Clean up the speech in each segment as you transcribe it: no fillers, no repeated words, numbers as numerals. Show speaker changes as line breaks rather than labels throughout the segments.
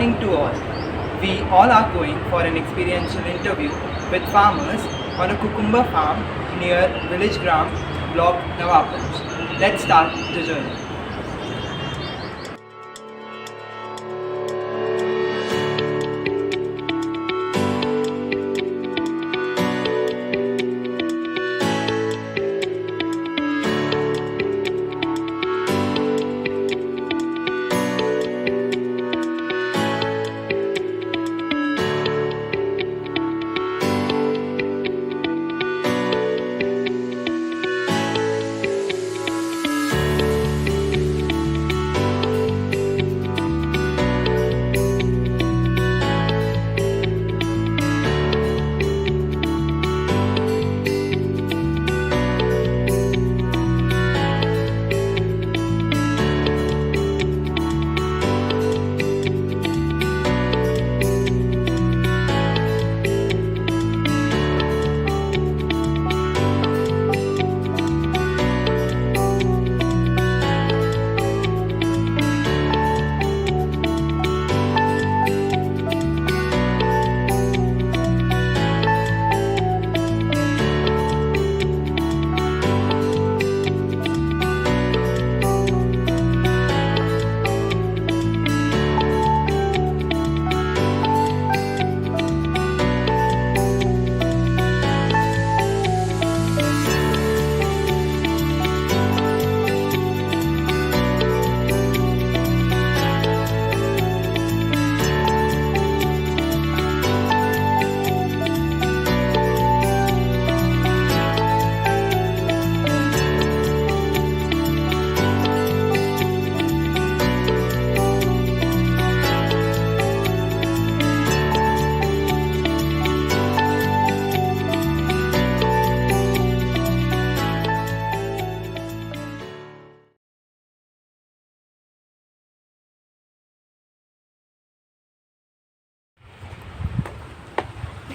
morning to all. We all are going for an experiential interview with farmers on a cucumber farm near Village Gram, block Nawabganj. Let's start the journey.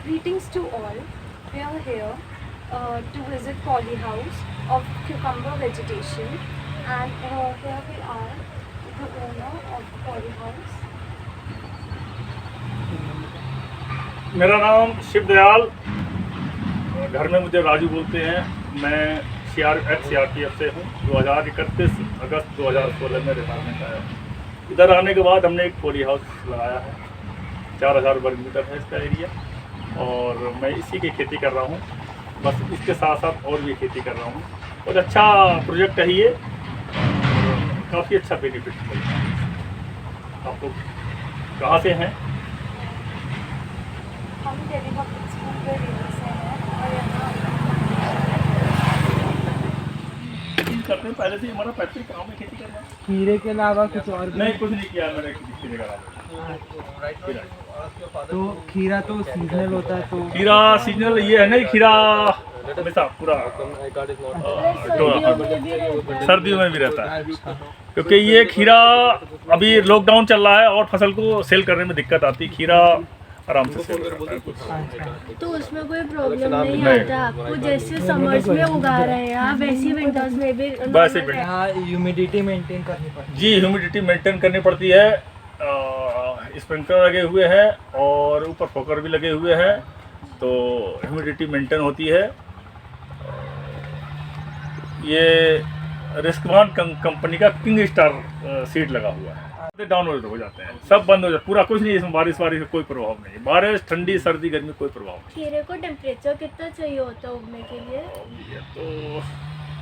Greetings to all. We are here to visit polyhouse of cucumber vegetation, and here we are, the owner of the polyhouse.
मेरा नाम शिवदयाल, घर में मुझे राजू बोलते हैं। मैं CRPF से हूँ। 2031 अगस्त 2016 में रिटायरमेंट आया। इधर आने के बाद हमने एक पॉली हाउस लगाया है। 4000 वर्ग मीटर है इसका एरिया, और मैं इसी की खेती कर रहा हूँ। बस इसके साथ साथ और भी खेती कर रहा हूँ। और अच्छा प्रोजेक्ट है ये, काफ़ी अच्छा बेनिफिट मिलता है। आप लोग कहाँ से हैं?
हम दिल्ली पब्लिक स्कूल के एरिया से हैं और यहाँ
करते हैं। पहले से हमारा पैतृक गाँव में खेती करना।
खीरे के अलावा कुछ और
नहीं, कुछ नहीं किया मैंने किसी जगह।
तो खीरा तो सीजनल होता है, तो
खीरा सीजनल ये है ना, खीरा हमेशा पूरा सर्दियों में भी रहता है, क्योंकि ये खीरा अभी लॉकडाउन चल रहा है और फसल को सेल करने में दिक्कत आती है। खीरा आराम से सेल करता है।
तो उसमें कोई प्रॉब्लम नहीं आता आपको? जैसे समर्स में उगा रहे हैं आप, वैसे विंटर्स में भी
वैसे
ह्यूमिडिटी मेंटेन करनी पड़ती है।
जी, ह्यूमिडिटी मेंटेन करनी पड़ती है। स्प्रिंकलर लगे हुए हैं और ऊपर फोकर भी लगे हुए हैं, तो ह्यूमिडिटी मेंटेन होती है। ये रिस्कवान कंपनी का किंग स्टार सीड लगा हुआ है। डाउन हो जाते हैं, सब बंद हो जाता है पूरा। कुछ नहीं, इसमें बारिश का कोई प्रभाव नहीं। बारिश, ठंडी, सर्दी, गर्मी कोई प्रभाव नहीं।
खीरे को टेम्परेचर कितना चाहिए होता है उगने के लिए?
ये तो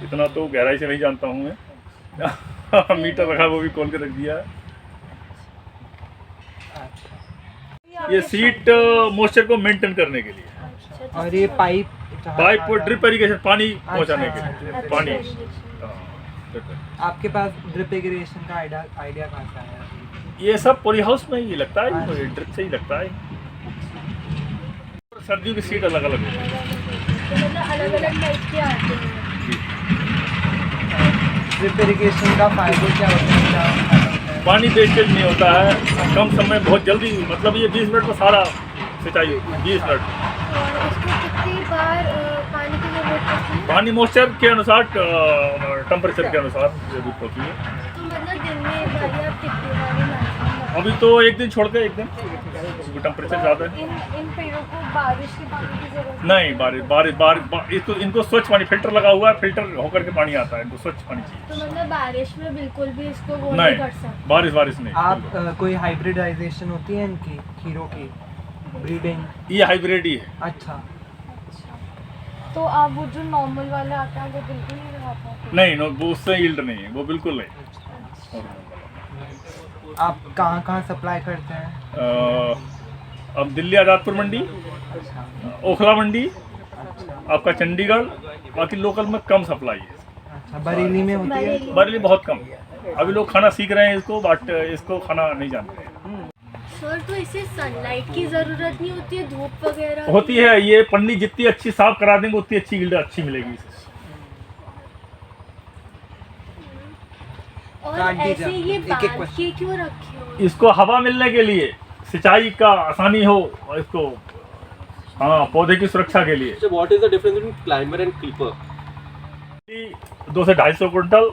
इतना तो गहराई से नहीं जानता हूँ मैं। मीटर रखा, वो भी खोल के रख दिया है। ये सीट मॉइस्चर को मेंटेन करने के लिए।
और ये पाइप
ड्रिप इरिगेशन, पानी पहुंचाने के लिए। पानी
आपके पास ड्रिप इरिगेशन का आइडिया कहाँ से आया?
ये सब पॉली हाउस में ही लगता है, ड्रिप से ही लगता है। सर्दियों की सीट अलग अलग होती है,
मतलब अलग अलग टाइप के आते हैं।
ड्रिप इरिगेशन का फायदा क्या होता है?
पानी वेस्टेज नहीं होता है, कम समय, बहुत जल्दी, मतलब ये 20 मिनट में सारा सिंचाई होती है। 20 मिनट।
और इसको कितनी बार पानी की जरूरत पड़ती है?
पानी मॉइस्चर के अनुसार, टेम्परेचर के अनुसार जरूरत होती है।
तो मतलब दिन में एक बार आप कितनी बार
अभी तो एक दिन छोड़ के एक दिन टेम्परेचर ज़्यादा है।
इन पेड़ों को बारिश के पानी की जरूरत
नहीं, बारिश इसको इनको स्वच्छ पानी फिल्टर लगा हुआ है, फिल्टर होकर के पानी आता है, इनको स्वच्छ पानी चाहिए।
तो मतलब बारिश में बिल्कुल भी इसको वो नहीं कर
नहीं,
सकते।
बारिश नहीं।
आप कोई हाइब्रिडाइजेशन होती है इनकी खीरों की ब्रीडिंग?
ये हाइब्रिड ही है।
अच्छा,
अच्छा, तो आप वो जो नॉर्मल वाले आते हैं वो बिल्कुल नहीं लगा पाते?
नहीं, वो उससे यील्ड नहीं है, वो बिल्कुल नहीं।
आप कहाँ सप्लाई करते हैं?
अब दिल्ली आज़ादपुर मंडी,
अच्छा,
ओखला मंडी,
अच्छा,
आपका चंडीगढ़, बाकी लोकल में कम सप्लाई है।
अच्छा। बरेली में होती है?
बरेली बहुत कम। अभी लोग खाना सीख रहे हैं इसको, बट इसको खाना नहीं जानते हैं।
सर, तो इसे सनलाइट की जरूरत नहीं होती है, धूप वगैरह
होती है, ये पन्नी जितनी अच्छी साफ करा देंगे उतनी अच्छी यील्ड अच्छी मिलेगी इसे।
और
काट दीजिए
ऐसे
आप।
ये
एक-एक
बांध
question।
के क्यों रखे हो?
इसको हवा मिलने के लिए, सिंचाई का आसानी हो, और इसको हाँ पौधे की सुरक्षा के लिए।
So what is the difference between climber and creeper?
200 से 250 कुंटल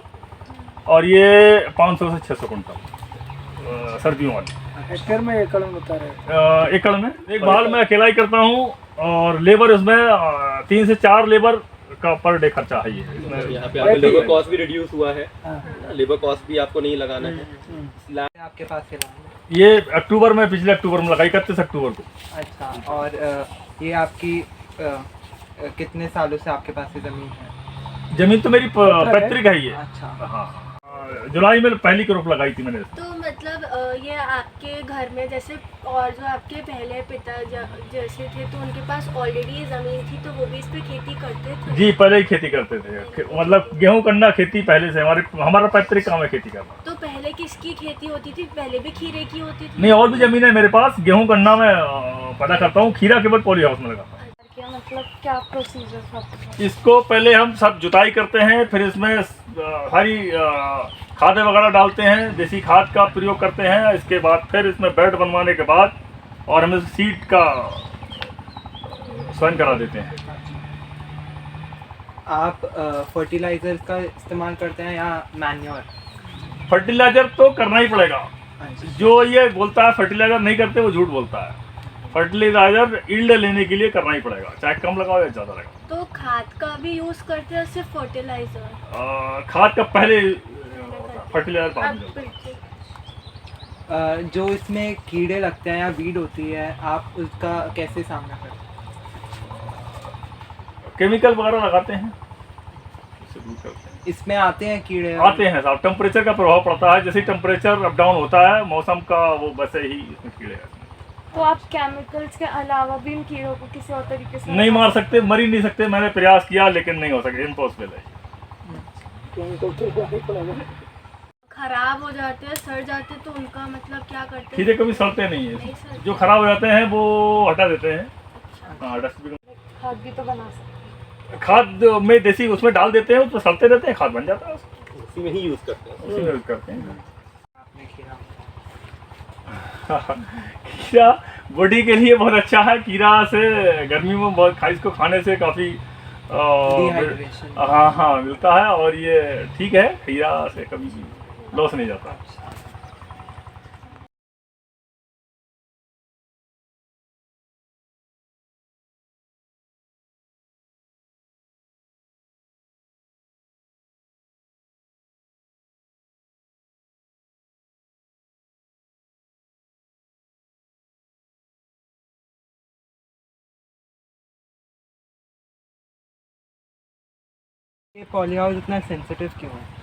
और ये 500 से 600 कुंटल सर्दियों वाली।
हेक्टेयर में एकड़ में बता रहे
एकड़ में एक बाल मैं अकेला ही करता हूँ, और लेबर उसमें 3 से 4 लेबर का पर डे खर्चा है। ये इसमें
यहाँ पे आपका लेबर कॉस्ट भी रिड्यूस हुआ है,
हैं।
लेबर कॉस्ट भी आपको नहीं लगाना है।
आपके पास से लाए?
ये अक्टूबर में, पिछले अक्टूबर में लगाई, 31 अक्टूबर को।
अच्छा, और ये आपकी कितने सालों से आपके पास ये ज़मीन है?
जमीन तो मेरी पैतृक है ये।
अच्छा,
हाँ, जुलाई में पहली क्रॉप लगाई थी मैंने।
तो मतलब ये आपके घर में जैसे और जो आपके पहले पिता जैसे थे, तो उनके पास ऑलरेडी ये ज़मीन थी, तो वो भी इस पे खेती करते थे?
जी, पहले ही खेती करते थे, मतलब गेहूं करना खेती पहले से हमारा पैतृक काम है खेती करना।
तो पहले किसकी खेती होती थी? पहले भी खीरे की होती थी?
नहीं, और भी जमीन है मेरे पास। गेहूं करना मैं पैदा करता हूँ, खीरा केवल पॉली हाउस में लगाता हूँ।
क्या मतलब क्या प्रोसीजर था?
इसको पहले हम सब जुताई करते हैं, फिर इसमें सारी खादें वगैरह डालते हैं, देसी खाद का प्रयोग करते हैं। इसके बाद फिर इसमें बेड बनवाने के बाद और हम सीड का स्वयं करा देते हैं।
आप फर्टिलाइजर का इस्तेमाल करते हैं या मैन्योर?
फर्टिलाइजर तो करना ही पड़ेगा।
अच्छा,
जो ये बोलता है फर्टिलाइजर नहीं करते वो झूठ बोलता है। फर्टिलाइजर यील्ड लेने के लिए करना ही पड़ेगा, चाहे कम लगाओ या ज़्यादा लगाओ।
तो खाद का भी यूज करते हैं, सिर्फ फर्टिलाइजर?
खाद का पहले, फर्टिलाइजर बाद में।
जो इसमें कीड़े लगते हैं या वीड होती है, आप उसका कैसे सामना करते हैं?
केमिकल वगैरह लगाते हैं, उससे दूर करते हैं।
इसमें आते हैं कीड़े?
आते हैं साहब, टेम्परेचर का प्रभाव पड़ता है। जैसे टेम्परेचर अप डाउन होता है मौसम का, वो वैसे ही इसमें कीड़े आते हैं।
तो आप केमिकल्स के अलावा भी इन कीड़ों को किसी और तरीके से
नहीं मार सकते, मर ही नहीं सकते। मैंने प्रयास किया लेकिन नहीं हो सके, इम्पॉसिबल है।
खराब हो जाते हैं, सड़ जाते हैं, तो उनका मतलब क्या करते हैं?
खीरे कभी सड़ते नहीं
नहीं
है,
सड़ते।
जो खराब हो जाते हैं वो हटा देते हैं।
अच्छा,
हाँ, डस्टबिन।
खाद भी तो बना सकते हैं।
खाद में देसी उसमें डाल देते हैं, तो सड़ते रहते हैं, खाद बन जाता है,
उसी में ही यूज करते हैं।
उसी में यूज करते हैं।
आपने खीरा?
खीरा बॉडी के लिए बहुत अच्छा है। खीरा से गर्मी में बहुत इसको खाने से काफ़ी
Dehydration।
हाँ मिलता है, और ये ठीक है, खीरा से कभी लॉस नहीं जाता।
ये पॉली हाउस इतना सेंसिटिव क्यों है?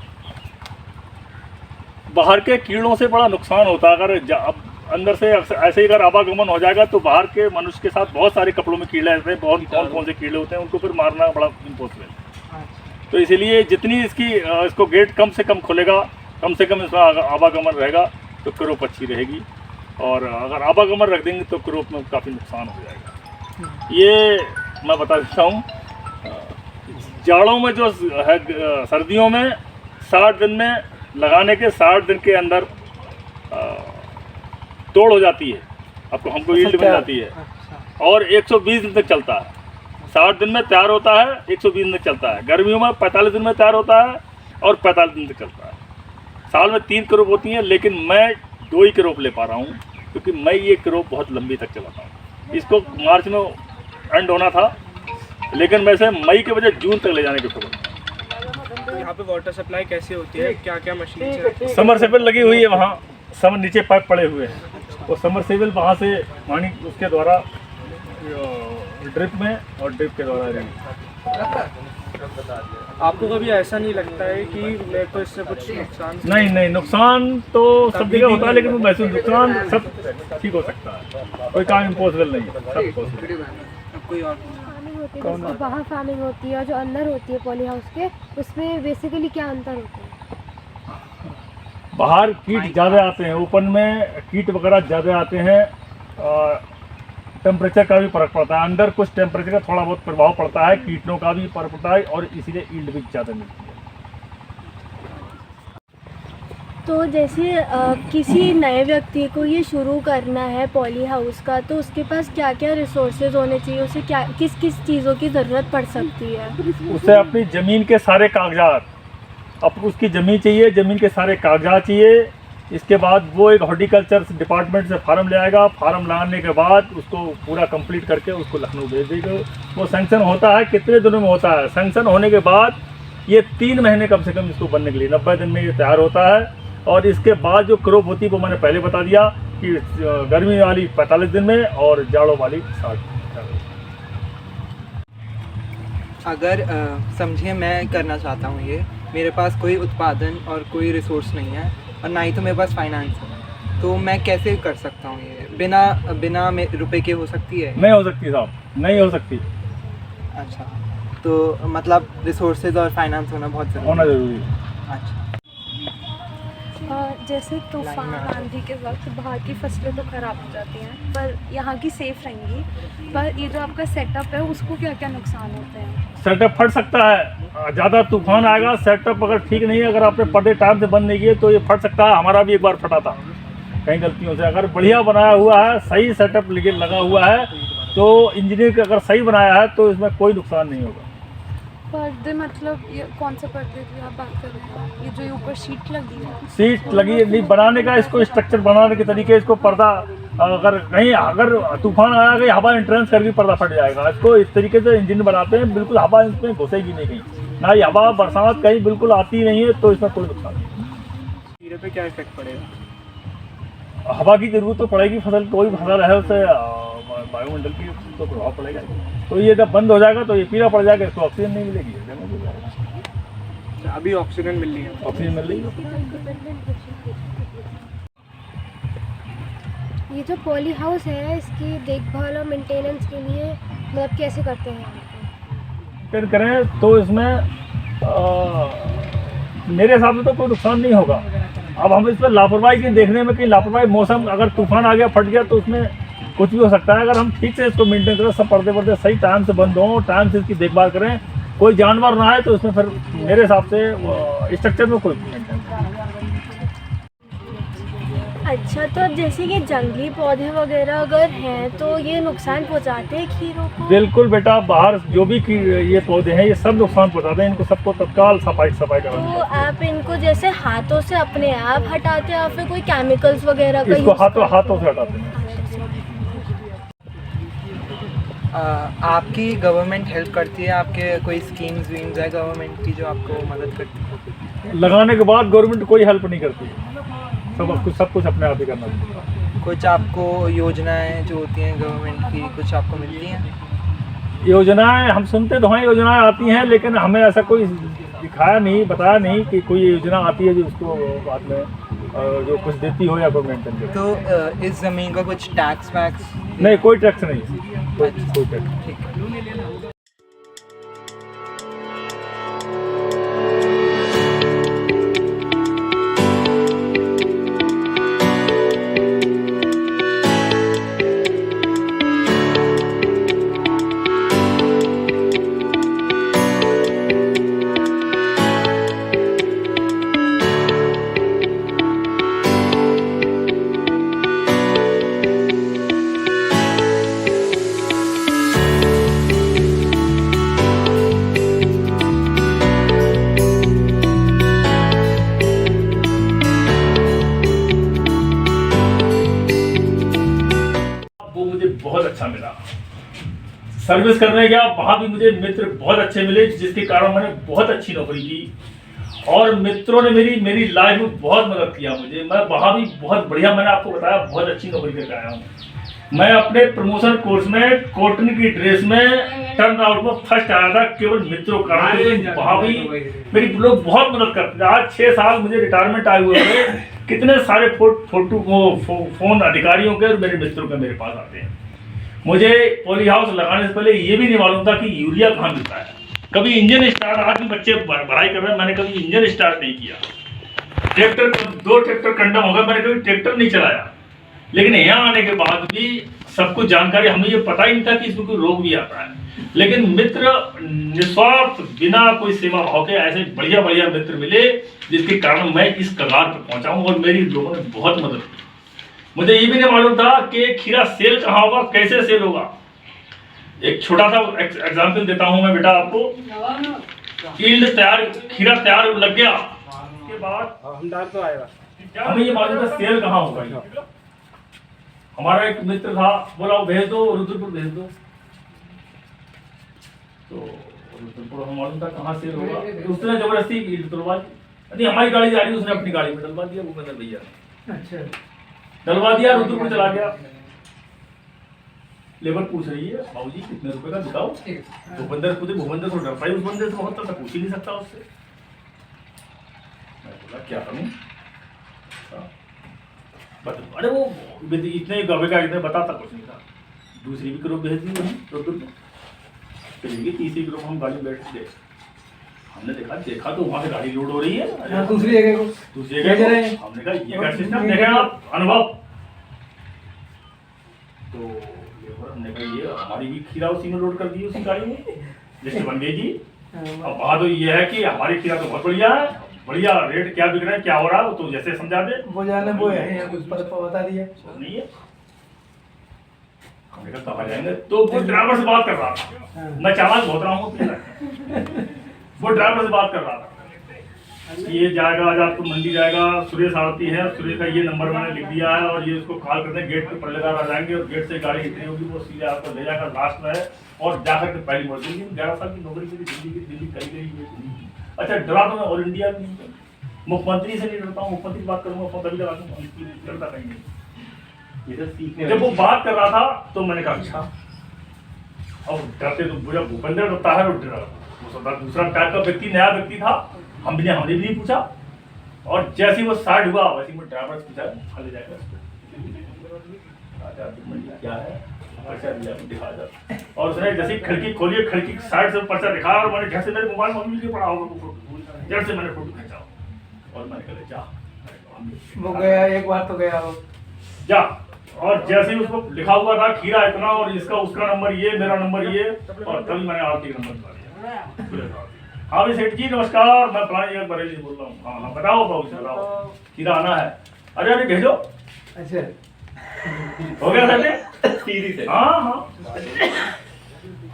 बाहर के कीड़ों से बड़ा नुकसान होता है। अगर अब अंदर से ऐसे ही अगर आवागमन हो जाएगा तो बाहर के मनुष्य के साथ बहुत सारे कपड़ों में कीड़े रहते हैं। बहुत कौन से कीड़े होते हैं, उनको फिर मारना बड़ा इम्पॉसिबल है।
अच्छा,
तो इसीलिए जितनी इसको गेट कम से कम खुलेगा, कम से कम इसका आवागमन रहेगा, तो क्रॉप अच्छी रहेगी। और अगर आवागमन रख देंगे तो क्रॉप में काफ़ी नुकसान हो जाएगा। ये मैं बता देता हूँ, जाड़ों में जो है, सर्दियों में 60 दिन में लगाने के 60 दिन के अंदर तोड़ हो जाती है, हमको यील्ड मिल जाती है।
अच्छा,
और 120 दिन तक चलता है। 60 दिन में तैयार होता है, 120 दिन तक चलता है। गर्मियों में 45 दिन में तैयार होता है और 45 दिन तक चलता है। साल में 3 क्रॉप होती हैं, लेकिन मैं 2 ही क्रॉप ले पा रहा हूँ, क्योंकि मैं ये क्रॉप बहुत लंबी तक चलाता हूँ। इसको मार्च में एंड होना था, लेकिन मैं इसे मई के बजाय जून तक ले जाने की सोच।
यहाँ पे वाटर सप्लाई कैसे होती है, क्या क्या मशीन से?
समरसेबल लगी हुई है वहाँ, समर नीचे पाइप पड़े हुए हैं, वो समरसेबल वहाँ से पानी उसके द्वारा ड्रिप में और ड्रिप के द्वारा।
आपको कभी ऐसा नहीं लगता है कि मेरे को इससे कुछ नुकसान?
नहीं, नुकसान तो सब जगह होता है, लेकिन वो महसूस नुकसान सब ठीक हो सकता है, कोई काम इम्पॉसिबल नहीं है, सब पॉसिबल।
कोई और?
फार्मिंग होती है, जिसकी बाहर फार्मिंग होती है और जो अंदर होती है पॉली हाउस के, उसमें बेसिकली क्या अंतर होता है?
बाहर कीट ज़्यादा आते हैं, ओपन में कीट वगैरह ज़्यादा आते हैं, टेम्परेचर का भी फर्क पड़ता है, अंदर कुछ टेम्परेचर का थोड़ा बहुत प्रभाव पड़ता है, कीटों का भी फर्क पड़ता है, और इसीलिए ईल्ड भी ज़्यादा मिलती है।
तो जैसे किसी नए व्यक्ति को ये शुरू करना है पॉली हाउस का, तो उसके पास क्या क्या रिसोर्सेज होने चाहिए, उसे क्या किस किस चीज़ों की ज़रूरत पड़ सकती है?
उसे अपनी ज़मीन के सारे कागजात, अब उसकी ज़मीन चाहिए, ज़मीन के सारे कागजात चाहिए। इसके बाद वो एक हॉर्टिकल्चर डिपार्टमेंट से फार्म ले आएगा, फार्म लाने के बाद उसको पूरा कंप्लीट करके उसको लखनऊ भेज देगा। वो सैंक्शन होता है, कितने दिनों में होता है? सैंक्शन होने के बाद ये 3 महीने कम से कम इसको बनने के लिए, 90 दिन में ये तैयार होता है। और इसके बाद जो क्रॉप होती है वो मैंने पहले बता दिया कि गर्मी वाली 45 दिन में और जाड़ों वाली 60 दिन।
अगर समझिए मैं करना चाहता हूँ ये, मेरे पास कोई उत्पादन और कोई रिसोर्स नहीं है, और ना ही तो मेरे पास फाइनेंस है, तो मैं कैसे कर सकता हूँ ये? बिना रुपए के हो सकती है?
नहीं हो सकती साहब, नहीं हो सकती।
अच्छा, तो मतलब रिसोर्सेज और फाइनेंस होना बहुत
होना
ज़रूरी
ज़रूरी है।
है। अच्छा,
जैसे तूफान आंधी के वक्त बाहर की फसलें तो ख़राब हो जाती हैं, पर यहाँ की सेफ रहेंगी, पर ये जो आपका सेटअप है उसको क्या क्या नुकसान होते हैं?
सेटअप फट सकता है, ज़्यादा तूफान आएगा, सेटअप अगर ठीक नहीं है, अगर आपने पर्दे टाइम से बंद नहीं किए तो ये फट सकता है। हमारा भी एक बार फटा था कहीं गलतियों से। अगर बढ़िया बनाया हुआ है, सही सेटअप लेके लगा हुआ है, तो इंजीनियर का अगर सही बनाया है तो इसमें कोई नुकसान नहीं होगा।
पर्दे मतलब ये कौन से पर्दे की आप बात कर रहे हैं? ये जो ऊपर शीट लगी है?
सीट लगी है, नहीं बनाने का, इसको स्ट्रक्चर बनाने के तरीके, इसको पर्दा अगर कहीं अगर तूफान आया कि हवा एंट्रेंस करके पर्दा फट जाएगा। इसको इस तरीके से इंजन बनाते हैं, बिल्कुल हवा इसमें घुसेगी नहीं कहीं, ना ही हवा बरसात कहीं बिल्कुल आती नहीं है, तो इसमें कोई नुकसान नहीं।
हीरे पे क्या इफेक्ट पड़ेगा?
हवा की जरूरत तो पड़ेगी, फसल कोई फसल है उससे वायुमंडल की तो प्रभाव पड़ेगा। तो ये जब बंद हो जाएगा तो ये पीला पड़ जाएगा, इसको ऑक्सीजन नहीं मिलेगी, जंगल हो जाएगा।
अभी ऑक्सीजन मिल रही है?
ऑक्सीजन मिल रही है।
ये जो पॉली हाउस है, इसकी देखभाल और मेंटेनेंस के लिए मतलब कैसे करते हैं?
फिर करें तो इसमें मेरे हिसाब से तो कोई नुकसान नहीं होगा। अब हम इसमें लापरवाही की देखने में कि लापरवाही, मौसम अगर तूफान आ गया फट गया तो उसमें कुछ भी हो सकता है। अगर हम ठीक से इसको मेंटेन करें, सब पर्दे सही टाइम से बंद हों, टाइम से इसकी देखभाल करें, कोई जानवर ना आए, तो इसमें फिर मेरे हिसाब से स्ट्रक्चर में कोई मेंटेन।
अच्छा, तो जैसे ये जंगली पौधे वगैरह अगर हैं तो ये नुकसान पहुंचाते हैं खीरों को?
बिल्कुल बेटा, बाहर जो भी ये पौधे हैं ये सब नुकसान पहुंचाते हैं, इनको सबको तत्काल सफाई करनी
तो आप इनको जैसे हाथों से अपने आप हटाते हैं या फिर कोई केमिकल्स वगैरह का
इसको
यूज़
हाथों से हटाते हैं।
आपकी गवर्नमेंट हेल्प करती है? आपके कोई स्कीम्स वीम्स है गवर्नमेंट की जो आपको मदद करती है?
लगाने के बाद गवर्नमेंट कोई हेल्प नहीं करती, सब कुछ अपने आप ही करना पड़ता है।
कुछ आपको योजनाएं जो होती हैं गवर्नमेंट की, कुछ आपको मिलती हैं?
योजनाएं हम सुनते तो हैं, योजनाएं आती हैं, लेकिन हमें ऐसा कोई दिखाया नहीं, बताया नहीं कि कोई योजना आती है जो उसको बाद में जो कुछ देती हो या कोई मेंटेन करती।
तो इस ज़मीन का कुछ टैक्स वैक्स?
नहीं, कोई टैक्स नहीं, कोई टैक्स।
ठीक है।
बहुत अच्छा मिला। सर्विस करने गया, वहाँ भी मुझे मित्र बहुत अच्छे मिले, जिसके कारण मैंने बहुत अच्छी नौकरी की और मित्रों ने मेरी लाइफ में बहुत मदद किया मुझे। मैं वहाँ भी बहुत बढ़िया, मैंने आपको बताया, बहुत अच्छी नौकरी करके आया हूँ। मैं अपने प्रमोशन कोर्स में कॉटन की ड्रेस में टर्न आउट में फर्स्ट आया था, केवल मित्रों का। वहाँ भी मेरी लोग बहुत मदद करते थे। आज 6 साल मुझे रिटायरमेंट आए हुए थे, कितने सारे फोन अधिकारियों के और मेरे मित्रों के मेरे पास आते हैं। मुझे पॉली हाउस लगाने से पहले ये भी नहीं मालूम था कि यूरिया कहाँ मिलता है। कभी इंजन स्टार्ट, आज भी बच्चे पढ़ाई कर रहे हैं, मैंने कभी इंजन स्टार्ट नहीं किया। ट्रैक्टर 2 ट्रैक्टर कंडम हो गया, मैंने कभी ट्रैक्टर नहीं चलाया। लेकिन यहाँ आने के बाद भी सब कुछ जानकारी, हमें ये पता ही नहीं था कि इसमें कोई रोग भी आता है। लेकिन मित्र निस्वार्थ, बिना कोई सेवा भाव के ऐसे बढ़िया बढ़िया मित्र मिले, जिसके कारण मैं इस कगार पर पहुंचा हूँ और मेरी लोगों ने बहुत मदद की। मुझे ये भी नहीं मालूम था कि खीरा सेल कहाँ होगा, कैसे सेल होगा। एक छोटा सा एग्जाम्पल देता हूँ मैं बेटा आपको। फील्ड तैयार, खीरा तैयार लग गया के बाद
हमदार तो आएगा,
हमें ये मालूम था सेल कहाँ होगा। हमारा एक मित्र था, बोला वो भेज दो, रुद्रपुर भेज दो। तो रुद्रपुर हम मालूम था कहाँ सेल होगा, तो उसने जबरदस्ती डलवा दी। नहीं, हमारी गाड़ी जा रही है, उसने अपनी गाड़ी में डलवा दिया, भूपेंद्र भैया
अच्छा
डलवा दिया, रुद्रपुर चला गया। लेबर पूछ रही है, बाबूजी कितने रुपए का दिखाओ। भूपेंद्र को डरता ही उस बंदे से बहुत, था पूछ ही नहीं सकता उससे। मैं बोला क्या करूं, अरे वो इतने गवे का इतने बताता कुछ नहीं था। दूसरी भी किलो भेज दी वहीं रुद्रपुर, चलिए 30 किलो हम गाड़ी बैठ गए। हमने देखा तो वहां से गाड़ी लोड हो रही है
दूसरी जगह को,
हमने कहा ये क्या सिस्टम देखें आप, अनुभव। तो हमने कहा ये हमारी भी खीरा उसी में लोड कर दी, उसी गाड़ी में, जैसे बन गई जी। अब बात तो ये है कि हमारी खीरा तो बहुत बढ़िया है, बढ़िया रेट क्या बिक रहा है, क्या हो रहा है, तो जैसे समझा दे।
वो जाने वो है, कुछ बता दिया
नहीं है। हमने कहा कहाँ जाएंगे, तो वो ड्राइवर से बात कर रहा था। मैं चालाक बहुत रहा हूँ, वो ड्राइवर से बात कर रहा था, ये जाएगा आज आपको मंडी जाएगा, सुरेश आरती है, सुरेश का ये नंबर मैंने लिख दिया है और ये उसको कॉल करते हैं, गेट पे पल्लेदार आ जाएंगे और गेट से गाड़ी इतनी होगी वो सीधे आपको ले जाकर लास्ट में है और जाकर के पहली मोड़ देंगे। 11 साल की नौकरी के लिए दिल्ली करी गई। अच्छा, डरा तो मैं ऑल इंडिया में मुख्यमंत्री से नहीं डरता हूँ, मुख्यमंत्री बात करूंगा फोन तभी लगा दूंगा, डरता कहीं नहीं। जब वो बात कर रहा था तो मैंने कहा अच्छा, अब डरते तो बुरा भूपेंद्र डरता है, दूसरा टाइप का व्यक्ति, नया व्यक्ति था, हमने भी नहीं पूछा। और जैसे ही वो साइड हुआ वैसे ही ड्राइवर से पूछा खा ले जाएगा क्या है, पर्चा दिया दिखा जा। और उसने जैसे खिड़की खोली, खिड़की साइड से पर्चा दिखा और मैंने जैसे मेरे मोबाइल मम्मी के पड़ा होगा, जैसे मैंने फोटो खींचा और मैंने कहा जा,
वो गया, एक बार तो गया वो
जा। और जैसे ही उसको लिखा हुआ था खीरा इतना और इसका उसका नंबर ये, मेरा नंबर ये, और तभी मैंने आपके नंबर बता दिया। हाँ भाई सेठ जी नमस्कार, मैं फलानी जगह बरेली से बोल रहा हूँ। हाँ बताओ बाबू जी, बताओ खीरा आना है। अरे अरे भेजो।
अच्छा
हो गया सर। हाँ।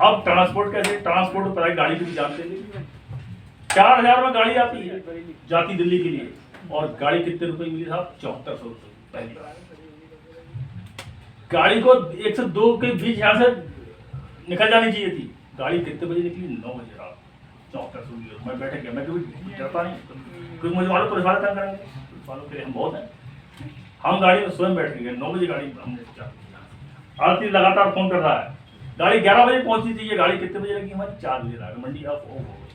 अब ट्रांसपोर्ट कैसे, ट्रांसपोर्ट पता है गाड़ी भी जानते थे, 4000 में गाड़ी आती है जाती दिल्ली के लिए, और गाड़ी कितने रुपए मिली साहब, 7400 रुपये पहली बार। गाड़ी को 1 से 2 के बीच यहाँ से निकल जानी चाहिए थी, गाड़ी कितने बजे निकली, 9 बजे रात, 7400। मैं बैठ गया, मैं कभी डरता नहीं, क्योंकि मुझे वालों पुलिस वाले तंग करेंगे, पुलिस वालों के लिए हम बहुत हैं। हम गाड़ी में स्वयं बैठ गए, 9 बजे गाड़ी हमने आरती लगातार फोन कर रहा है, गाड़ी 11 बजे पहुंची थी, ये गाड़ी कितने बजे लगी हमारी, 4 बजे लगा मंडी आप,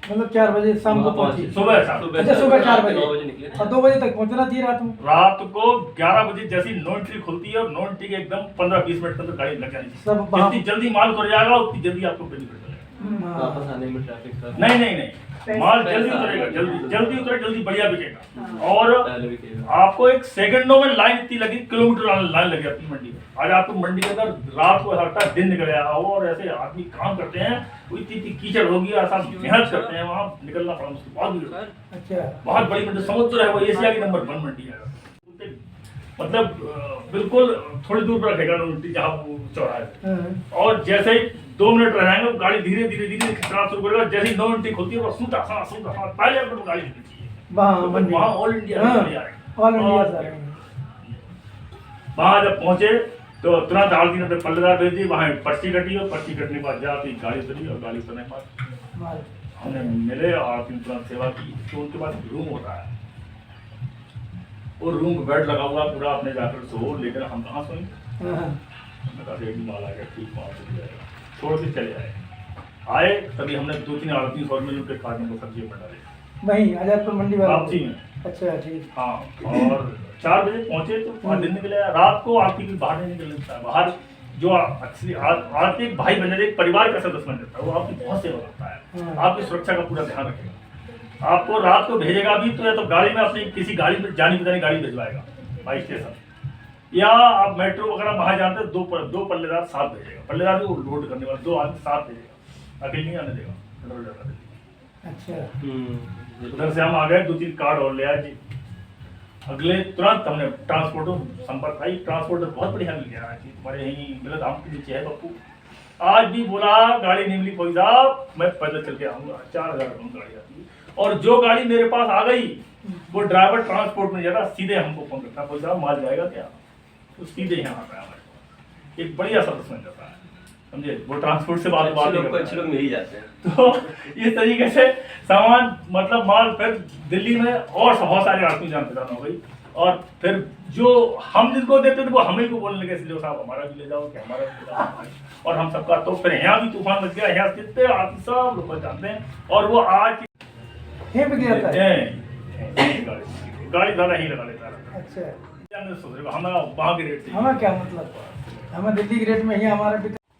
मतलब 4 बजे शाम को पहुंची,
सुबह
अच्छा सुबह 4 बजे
9 बजे निकले
और 2 बजे तक पहुंचना थी
रात को 11 बजे जैसी नो एंट्री खुलती है और नो एंट्री के एकदम 15-20 मिनट तक गाड़ी लग जानी
सब
चाहिए। जितनी जल्दी माल उतर जाएगा उतनी जल्दी आपको बेनिफिट मिलेगा।
वापस आने में ट्रैफिक का
नहीं, माल जल्दी उतरेगा, जल्दी उतरे, जल्दी बढ़िया बिकेगा। और
पहले भी कई
आपको एक सेकंडों में लाइन इतनी लगी, किलोमीटर लाइन लग जाती है मंडी में। आज आपको मंडी के अंदर रात को हरता दिन निकल आया हो और ऐसे आदमी काम करते हैं, वो इतनी कीचड़ होगी, ऐसा मेहनत करते हैं, वहाँ निकलना पड़ा मुझको बहुत भीड़।
अच्छा
बहुत बड़ी मंडी, समुद्र है वो, एशिया की नंबर 1 मंडी है, मतलब बिल्कुल थोड़ी दूर पर रखेगा मंडी जहाँ वो चौराहा है। और जैसे ही 2 मिनट रह जाएंगे गाड़ी धीरे धीरे खिंचना शुरू करेगा, जैसे ही 9 एंट्री खुलती है वो सूता पहले आपको गाड़ी मिलनी चाहिए वहाँ ऑल इंडिया
ऑल इंडिया
वहाँ जब पहुंचे तो तुरंत आरती ने पल्लेदार भेज दी, वहाँ पर्ची कटी और पर्ची कटने के बाद जाती गाड़ी उतरी और गाड़ी उतरने के बाद हमने मिले और आरती ने तुरंत सेवा की। तो उनके पास रूम होता है, और रूम पे बेड लगा हुआ पूरा, अपने जाकर सो, लेकिन हम कहाँ सोएंगे। हमने कहा एक माल आ गया, ठीक वहाँ चले जाएगा, छोड़ के चले आए। तभी हमने 2-3 आरती और में उनके खाने को सब्जी बना ली
वहीं आजादपुर मंडी
वापसी में।
अच्छा ठीक।
हाँ, और 4 बजे पहुंचे तो 5 दिन निकले। रात को आरती के बाहर नहीं निकलने देता है। बाहर जो एक्चुअली आरती एक भाई बन जाता है, एक परिवार का सदस्य बन जाता है, वो आपकी बहुत सेवा करता है, आपकी सुरक्षा का पूरा ध्यान रखेगा। आपको रात को भेजेगा भी तो या तो गाड़ी में अपनी किसी गाड़ी में जानी पता नहीं गाड़ी भिजवाएगा बाई स्टेशन, या आप मेट्रो वगैरह वहाँ जाते हैं, दो पल्लेदार साथ भेजेगा। पल्लेदार को लोड करने वाले 2 आदमी साथ भेजेगा, अकेले नहीं आने देगा।
अच्छा
उधर से हम आ गए, 2-3 कार्ड और ले आए जी। अगले तुरंत हमने ट्रांसपोर्ट संपर्क आई, ट्रांसपोर्टर बहुत बढ़िया मिल गया जी, तुम्हारे यहीं मिला धाम के नीचे है पप्पू। आज भी बोला गाड़ी नहीं मिली कोई साहब, मैं पैदल चल के आऊँगा, 4000 गाड़ी आती है। और जो गाड़ी मेरे पास आ गई वो ड्राइवर ट्रांसपोर्ट में जाता, सीधे हमको फोन करता, कोई साहब माल जाएगा क्या, तो सीधे यहाँ आता है हमारे पास। एक बढ़िया सर्विस मिल जाता है, समझे। वो ट्रांसपोर्ट से बात
अच्छे लोग मिल ही जाते हैं।
तो इस तरीके से सामान मतलब माल फिर दिल्ली में और बहुत सारे आदमी जान पहचान हो गई। और फिर जो हम जिनको देते थे वो हमें को बोलने लगे, इसलिए साहब हमारा भी ले जाओ, कि हमारा भी ले जाओ। और हम सबका तो फिर यहाँ भी तूफान मच गया, यहाँ कितने आदमी सब लोग जानते हैं। और वो आज गाड़ी दाना ही लगा लेता है।
अच्छा
सोच रहे हमें वहाँ के रेट से,
हमें क्या मतलब, हमें दिल्ली के रेट में ही हमारा।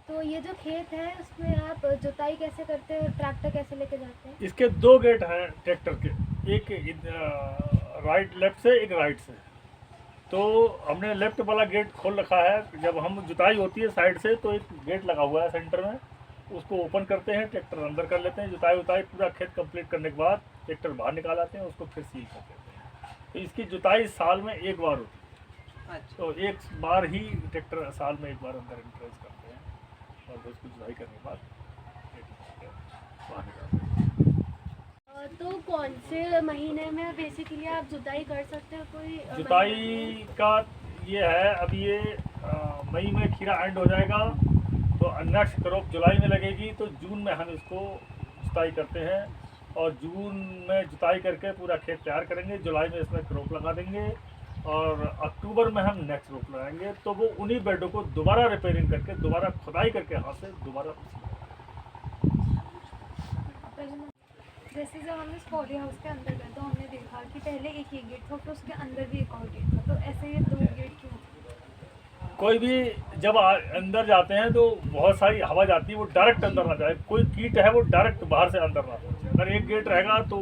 तो ये जो खेत है उसमें आप जुताई कैसे करते हैं, ट्रैक्टर कैसे लेके जाते हैं?
इसके 2 गेट हैं ट्रैक्टर के, एक राइट लेफ्ट से, एक राइट से। तो हमने लेफ्ट वाला गेट खोल रखा है। जब हम जुताई होती है साइड से तो एक गेट लगा हुआ है सेंटर में, उसको ओपन करते हैं, ट्रैक्टर अंदर कर लेते हैं। जुताई उताई पूरा खेत कंप्लीट करने के बाद ट्रैक्टर बाहर निकाल आते हैं, उसको फिर सील कर देते हैं। तो इसकी जुताई साल में 1 बार होती है।
अच्छा,
तो 1 बार ही ट्रैक्टर साल में 1 बार अंदर इंट्रेस करते हैं, और उसको जुताई करने के बाद बाहर निकालते हैं।
तो कौन से महीने में बेसिकली आप जुताई कर सकते हो? कोई
जुताई का ये है, अभी ये मई में खीरा एंड हो जाएगा, तो नेक्स्ट क्रॉप जुलाई में लगेगी। तो जून में हम इसको जुताई करते हैं, और जून में जुताई करके पूरा खेत तैयार करेंगे, जुलाई में इसमें क्रॉप लगा देंगे, और अक्टूबर में हम नेक्स्ट क्रॉप लगाएंगे। तो वो उन्हीं बेडों को दोबारा रिपेयरिंग करके, दोबारा खुदाई करके हाथ से दोबारा।
जैसे जब हम इस पॉली हाउस के अंदर गए तो हमने देखा कि पहले एक ही गेट था, फिर उसके अंदर भी एक और गेट था, तो ऐसे ये 2 गेट क्यों?
कोई भी जब अंदर जाते हैं तो बहुत सारी हवा जाती है, वो डायरेक्ट अंदर ना जाए। कोई कीट है वो डायरेक्ट बाहर से अंदर ना जाए। अगर एक गेट रहेगा तो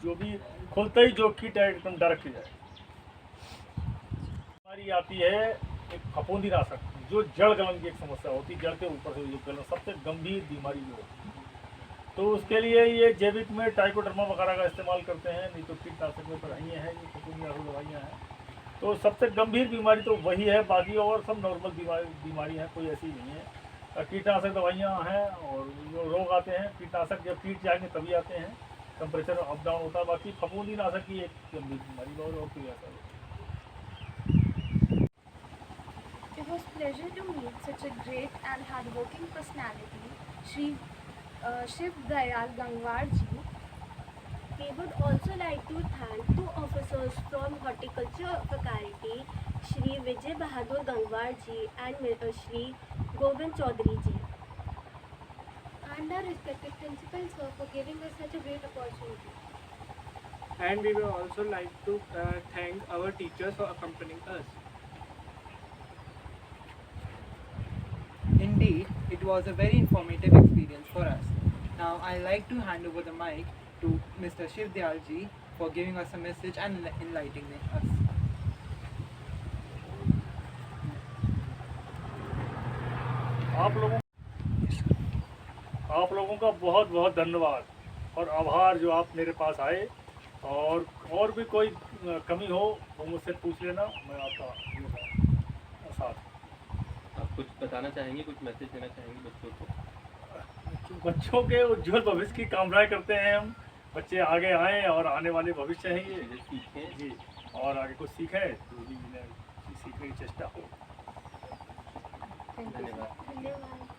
जो भी खुलते ही जो कीट है एकदम डायरेक्ट ही जाए। हमारी आती है एक फफूंदी नाशक, जो जड़ गलन की एक समस्या होती है, जड़ के ऊपर से जो गलन सबसे गंभीर बीमारी जो होती है। तो उसके लिए ये जैविक में ट्राइकोडर्मा वगैरह का इस्तेमाल करते हैं, नहीं तो कीटनाशक में दवाइयाँ हैं, ये फफूंदी दवाइयाँ हैं। तो सबसे गंभीर बीमारी तो वही है, बाकी और सब नॉर्मल बीमारी है, कोई ऐसी नहीं है। कीटनाशक दवाइयाँ हैं, और जो रोग आते हैं कीटनाशक जब कीट जाएंगे तभी आते हैं, टेम्परेचर अप डाउन होता है। बाकी फफूंदी नाशक की एक गंभीर बीमारी और कोई ऐसा नहीं।
It was pleasure to meet such a great and hardworking personality, Shri Shiv Dayal Gangwar ji.
We would also like to thank 2 officers from Horticulture Faculty, Shri Vijay Bahadur Gangwar ji and Shri Govind Chaudhary ji. And our respected principals sir for giving us such a great opportunity.
And we would also like to thank our teachers for accompanying us.
indeed, it was a very informative experience for us. Now, I'd like to hand over the mic to Mr. Shiv Dayal ji for giving us a message and enlightening us.
आप लोगों का बहुत बहुत धन्यवाद और आभार जो आप मेरे पास आए। और भी कोई कमी हो वो मुझसे पूछ लेना, मैं आपका साथ।
आप कुछ बताना चाहेंगे, कुछ मैसेज देना चाहेंगे बच्चों को?
बच्चों के उज्जवल भविष्य की कामनाएं करते हैं हम। बच्चे आगे आएँ और आने वाले भविष्य हैं ये,
सीखें
जी, और आगे कुछ सीखें, तो भी इन्हें सीखने की चेष्टा हो।
Thank you.
धन्यवाद।
धन्यवाद।